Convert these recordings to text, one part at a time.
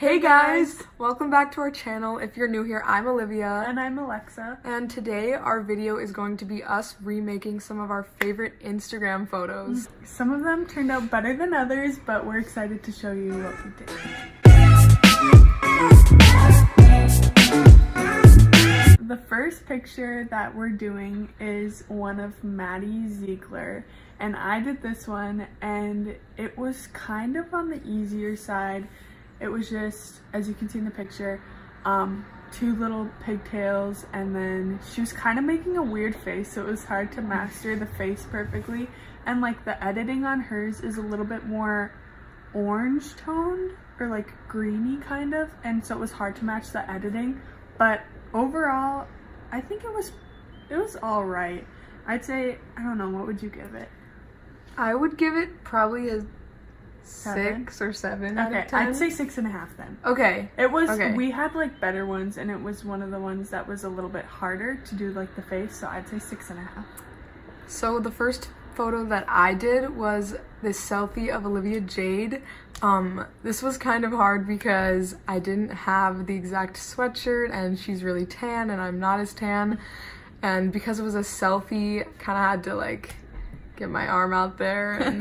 Hey guys! Welcome back to our channel. If you're new here, I'm Olivia. And I'm Alexa. And today our video is going to be us remaking some of our favorite Instagram photos. Some of them turned out better than others, but we're excited to show you what we did. The first picture that we're doing is one of Maddie Ziegler. And I did this one, and it was kind of on the easier side. It was just, as you can see in the picture, two little pigtails, and then she was kind of making a weird face, so it was hard to master the face perfectly. And like the editing on hers is a little bit more orange toned, or like greeny kind of, and so it was hard to match the editing. But overall, I think it was all right. I'd say, I don't know, what would you give it? I would give it probably a 6 or 7 out of 10. I'd say 6.5 then. Okay. It was, we had like better ones, and it was one of the ones that was a little bit harder to do like the face, so I'd say 6.5. So the first photo that I did was this selfie of Olivia Jade. This was kind of hard because I didn't have the exact sweatshirt, and she's really tan and I'm not as tan. And because it was a selfie, kind of had to like get my arm out there and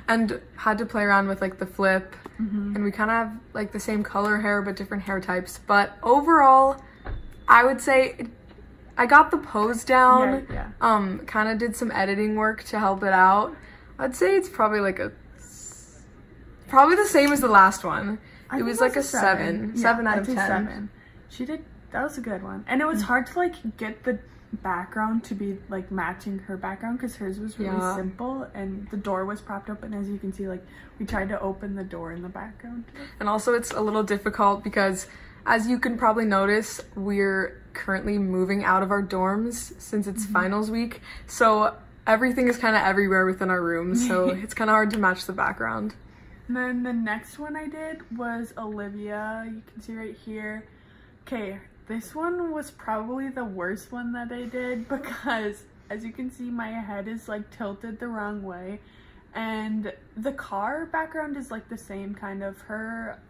and had to play around with like the flip. And we kind of have like the same color hair but different hair types. But overall, I would say I got the pose down. Kind of did some editing work to help it out. I'd say it's probably like probably the same as the last one. It was like a 7 out of 10. 7. That was a good one. And it was hard to like get the background to be like matching her background, because hers was really simple and the door was propped open. As you can see, like we tried to open the door in the background. And also it's a little difficult because, as you can probably notice, we're currently moving out of our dorms since it's finals week, so everything is kind of everywhere within our rooms, so it's kind of hard to match the background. And then the next one I did was Olivia. You can see right here. Okay, this one was probably the worst one that I did, because as you can see, my head is like tilted the wrong way, and the car background is like the same kind of. Her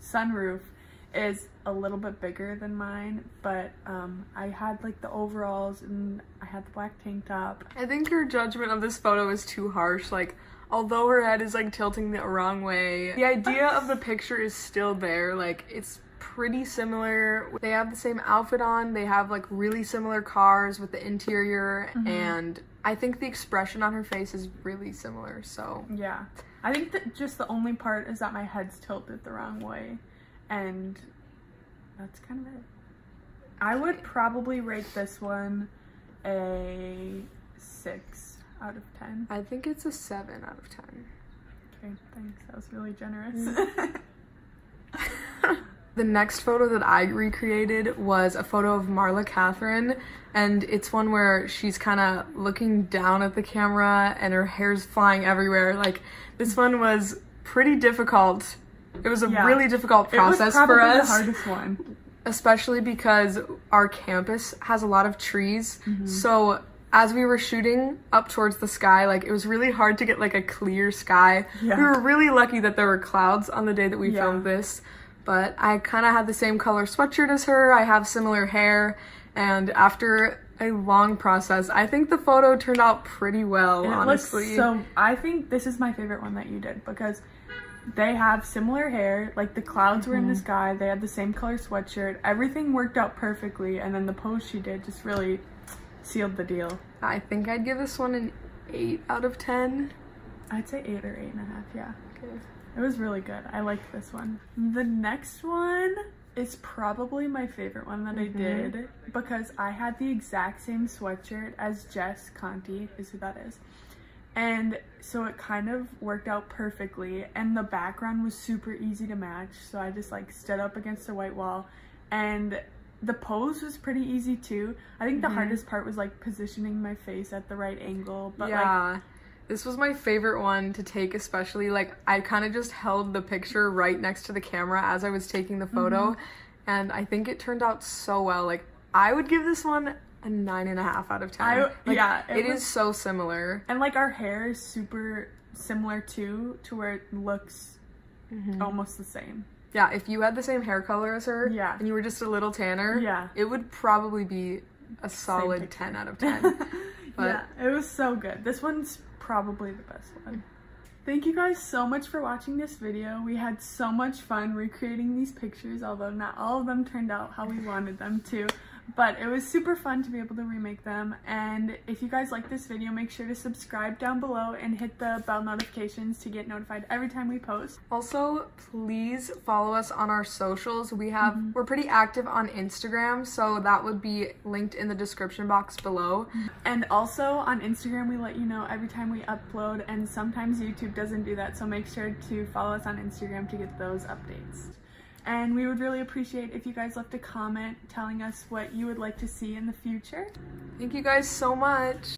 sunroof is a little bit bigger than mine, but I had like the overalls and I had the black tank top. I think your judgment of this photo is too harsh. Like, although her head is like tilting the wrong way, the idea of the picture is still there. Like, it's pretty similar. They have the same outfit on, they have like really similar cars with the interior, and I think the expression on her face is really similar. So yeah, I think that just the only part is that my head's tilted the wrong way, and that's kind of it. I would probably rate this one a 6 out of 10. I think it's a 7 out of 10. Okay, thanks, that was really generous. The next photo that I recreated was a photo of Marla Catherine, and it's one where she's kind of looking down at the camera and her hair's flying everywhere. Like, this one was pretty difficult. It was a really difficult process for us. It was probably the hardest one. Especially because our campus has a lot of trees, so as we were shooting up towards the sky, like, it was really hard to get like a clear sky. We were really lucky that there were clouds on the day that we filmed this. But I kind of had the same color sweatshirt as her, I have similar hair, and after a long process, I think the photo turned out pretty well, honestly. So I think this is my favorite one that you did, because they have similar hair, like the clouds were in the sky, they had the same color sweatshirt, everything worked out perfectly, and then the pose she did just really sealed the deal. I think I'd give this one an 8 out of 10. I'd say 8 or 8.5, yeah. Okay. It was really good. I liked this one. The next one is probably my favorite one that I did, because I had the exact same sweatshirt as Jess Conti, is who that is. And so it kind of worked out perfectly, and the background was super easy to match, so I just like stood up against a white wall, and the pose was pretty easy too. I think the hardest part was like positioning my face at the right angle, but like, this was my favorite one to take, especially like I kind of just held the picture right next to the camera as I was taking the photo, and I think it turned out so well. Like, I would give this one a 9.5 out of 10. It is so similar, and like our hair is super similar too, to where it looks almost the same. Yeah, if you had the same hair color as her Yeah. and you were just a little tanner, Yeah. it would probably be a solid picture. 10 out of 10. But Yeah, it was so good. This one's probably the best one. Thank you guys so much for watching this video. We had so much fun recreating these pictures, although not all of them turned out how we wanted them to. But it was super fun to be able to remake them. And if you guys like this video, make sure to subscribe down below and hit the bell notifications to get notified every time we post. also, please follow us on our socials. We're pretty active on Instagram, so that would be linked in the description box below. And also on Instagram, we let you know every time we upload, and sometimes YouTube doesn't do that, so make sure to follow us on Instagram to get those updates. And we would really appreciate if you guys left a comment telling us what you would like to see in the future. Thank you guys so much.